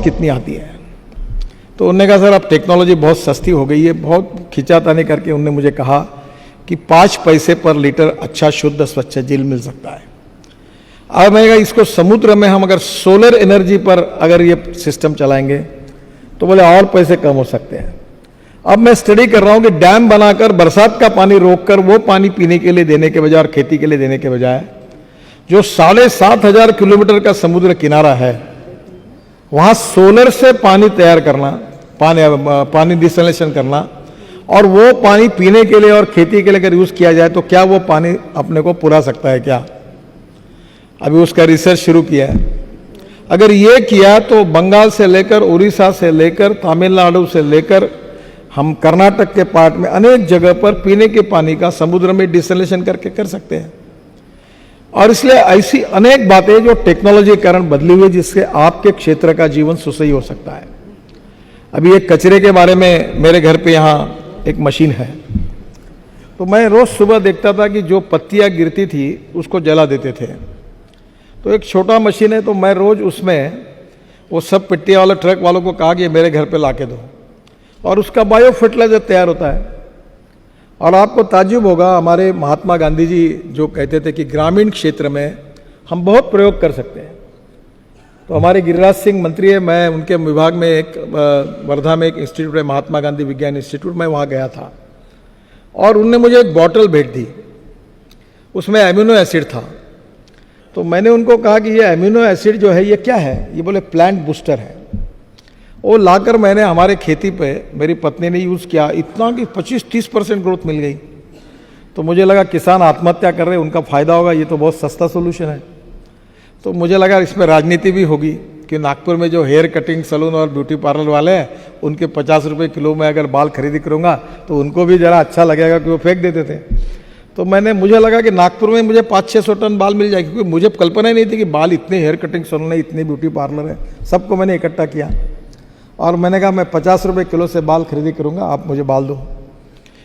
कितनी आती है। तो उन्होंने कहा सर अब टेक्नोलॉजी बहुत सस्ती हो गई है, बहुत खिंचातानी करके उन्होंने मुझे कहा कि 5 पैसे पर लीटर अच्छा शुद्ध स्वच्छ जल मिल सकता है। अब मैंने कहा इसको समुद्र में हम अगर सोलर एनर्जी पर अगर ये सिस्टम चलाएंगे तो बोले और पैसे कम हो सकते हैं। अब मैं स्टडी कर रहा हूं कि डैम बनाकर बरसात का पानी रोककर वो पानी पीने के लिए देने के बजाय और खेती के लिए देने के बजाय जो 7,500 किलोमीटर का समुद्र किनारा है वहां सोलर से पानी तैयार करना, पानी डिसैलिनेशन करना और वो पानी पीने के लिए और खेती के लिए अगर यूज किया जाए तो क्या वो पानी अपने को पुरा सकता है क्या? अभी उसका रिसर्च शुरू किया है। अगर ये किया तो बंगाल से लेकर उड़ीसा से लेकर तमिलनाडु से लेकर हम कर्नाटक के पार्ट में अनेक जगह पर पीने के पानी का समुद्र में डिसैलिनेशन करके कर सकते हैं। और इसलिए ऐसी अनेक बातें जो टेक्नोलॉजी के कारण बदली हुई जिससे आपके क्षेत्र का जीवन सुसही हो सकता है। अभी एक कचरे के बारे में मेरे घर पे यहाँ एक मशीन है, तो मैं रोज सुबह देखता था कि जो पत्तियां गिरती थी उसको जला देते थे। तो एक छोटा मशीन है, तो मैं रोज उसमें वो सब पट्टियाँ वाले ट्रक वालों को कहा कि मेरे घर पे ला के दो और उसका बायो फर्टिलाइजर तैयार होता है। और आपको ताज्जुब होगा, हमारे महात्मा गांधी जी जो कहते थे कि ग्रामीण क्षेत्र में हम बहुत प्रयोग कर सकते हैं। तो हमारे गिरिराज सिंह मंत्री है, मैं उनके विभाग में एक वर्धा में एक इंस्टीट्यूट है महात्मा गांधी विज्ञान इंस्टीट्यूट, मैं वहाँ गया था और उनने मुझे एक बॉटल भेज दी, उसमें एमिनो एसिड था। तो मैंने उनको कहा कि ये एमिनो एसिड जो है ये क्या है? ये बोले प्लांट बूस्टर है। वो लाकर मैंने हमारे खेती पे मेरी पत्नी ने यूज़ किया, इतना कि 25-30% ग्रोथ मिल गई। तो मुझे लगा किसान आत्महत्या कर रहे हैं, उनका फ़ायदा होगा, ये तो बहुत सस्ता सोल्यूशन है। तो मुझे लगा इसमें राजनीति भी होगी कि नागपुर में जो हेयर कटिंग सैलून और ब्यूटी पार्लर वाले हैं उनके 50 रुपये किलो में अगर बाल खरीदी करूँगा तो उनको भी ज़रा अच्छा लगेगा कि वो फेंक देते थे। तो मुझे लगा कि नागपुर में मुझे 500-600 टन बाल मिल जाएगी, क्योंकि मुझे कल्पना ही नहीं थी कि बाल इतने हेयर कटिंग सैलून है, इतने ब्यूटी पार्लर है। सबको मैंने इकट्ठा किया और मैंने कहा मैं 50 रुपये किलो से बाल खरीदी करूँगा, आप मुझे बाल दो।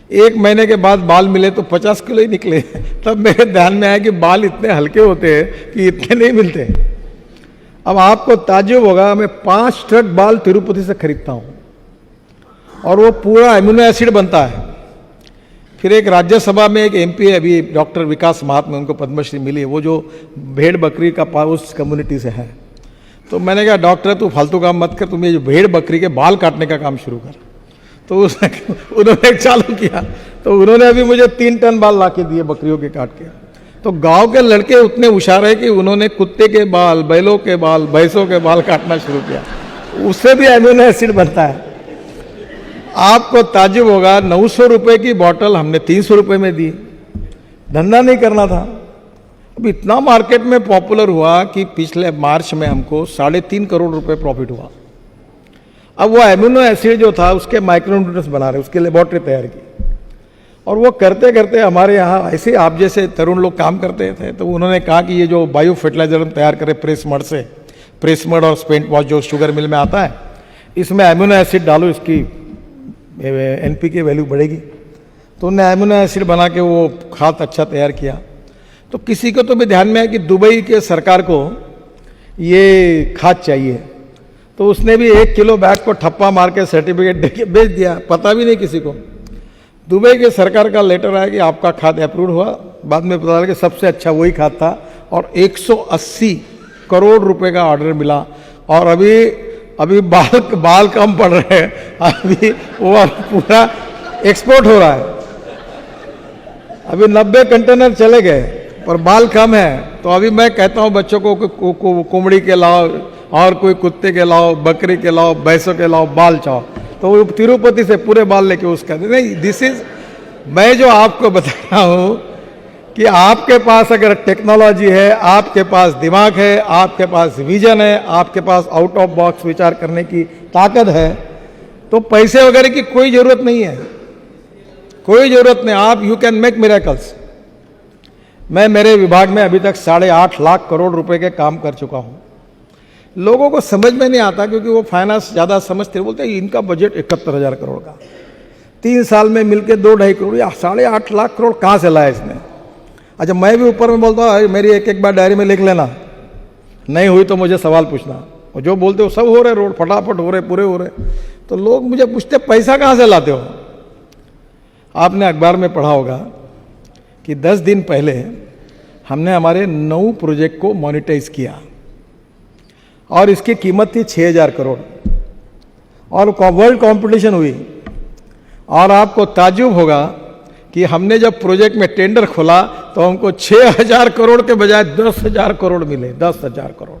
1 महीने के बाद बाल मिले तो 50 किलो ही निकले। तब मेरे ध्यान में आया कि बाल इतने हल्के होते हैं कि इतने नहीं मिलते। अब आपको ताज्जुब होगा, मैं 5 ट्रक बाल तिरुपति से खरीदता हूँ और वो पूरा एमिनो एसिड बनता है। फिर एक राज्यसभा में एक MP है अभी, डॉक्टर विकास महात्मा, उनको पद्मश्री मिली है, वो जो भेड़ बकरी का उस कम्युनिटी से है। तो मैंने कहा डॉक्टर तू फालतू काम मत कर, तुम ये भेड़ बकरी के बाल काटने का काम शुरू कर। तो उन्होंने चालू किया, तो उन्होंने अभी मुझे 3 टन बाल ला के दिए बकरियों के काट के। तो गांव के लड़के उतने होशियार है कि उन्होंने कुत्ते के बाल, बैलों के बाल, भैंसों के बाल काटना शुरू किया, उससे भी एमिनो एसिड बनता है। आपको ताज्जुब होगा, 900 रुपये की बॉटल हमने 300 रुपये में दी। धंधा नहीं करना था। अब इतना मार्केट में पॉपुलर हुआ कि पिछले मार्च में हमको 3.5 करोड़ रुपए प्रॉफिट हुआ। अब वो एमिनो एसिड जो था उसके माइक्रोन्यूट्रिएंट्स बना रहे, उसकी लेबोरेटरी तैयार की और वो करते करते हमारे यहाँ ऐसे आप जैसे तरुण लोग काम करते थे। तो उन्होंने कहा कि ये जो बायो फर्टिलाइजर हम तैयार करें प्रेस मड से, प्रेस मड और स्पेंट वॉश जो शुगर मिल में आता है, इसमें एमिनो एसिड डालो, इसकी NPK वैल्यू बढ़ेगी। तो उन्होंने एमिनो एसिड बना के वो खाद अच्छा तैयार किया। तो किसी को तो भी ध्यान में है कि दुबई के सरकार को ये खाद चाहिए, तो उसने भी 1 किलो बैग को ठप्पा मार के सर्टिफिकेट दे के बेच दिया, पता भी नहीं किसी को। दुबई के सरकार का लेटर आया कि आपका खाद अप्रूव हुआ। बाद में पता लगा कि सबसे अच्छा वही खाद था और 180 करोड़ रुपए का ऑर्डर मिला। और अभी बाल कम पड़ रहे हैं, अभी वो पूरा एक्सपोर्ट हो रहा है। अभी 90 कंटेनर चले गए पर बाल कम है। तो अभी मैं कहता हूँ बच्चों को कुमड़ी के लाओ और कोई कुत्ते के लाओ, बकरी के लाओ, भैंसों के लाओ, बाल चाओ। तो वो तिरुपति से पूरे बाल लेके उसका नहीं। दिस इज, मैं जो आपको बता रहा हूँ कि आपके पास अगर टेक्नोलॉजी है, आपके पास दिमाग है, आपके पास विजन है, आपके पास आउट ऑफ बॉक्स विचार करने की ताकत है, तो पैसे वगैरह की कोई जरूरत नहीं है, कोई जरूरत नहीं। आप यू कैन मेक मिरेकल्स। मैं मेरे विभाग में अभी तक 8.5 लाख करोड़ रुपए के काम कर चुका हूं। लोगों को समझ में नहीं आता क्योंकि वो फाइनेंस ज़्यादा समझते, बोलते हैं इनका बजट 71,000 करोड़ का, 3 साल में मिलके 2-2.5 करोड़ या 8.5 लाख करोड़ कहाँ से लाया इसने। अच्छा, मैं भी ऊपर में बोलता हूँ मेरी एक बार डायरी में लिख लेना, नहीं हुई तो मुझे सवाल पूछना। और जो बोलते हो सब हो रहे, रोड फटाफट हो रहे, पूरे हो रहे। तो लोग मुझे पूछते पैसा कहाँ से लाते हो। आपने अखबार में पढ़ा होगा कि 10 दिन पहले हमने हमारे 9 प्रोजेक्ट को मोनेटाइज किया और इसकी कीमत थी 6000 करोड़ और वर्ल्ड कंपटीशन हुई। और आपको ताज्जुब होगा कि हमने जब प्रोजेक्ट में टेंडर खोला तो हमको 6000 करोड़ के बजाय 10,000 करोड़ मिले, 10,000 करोड़।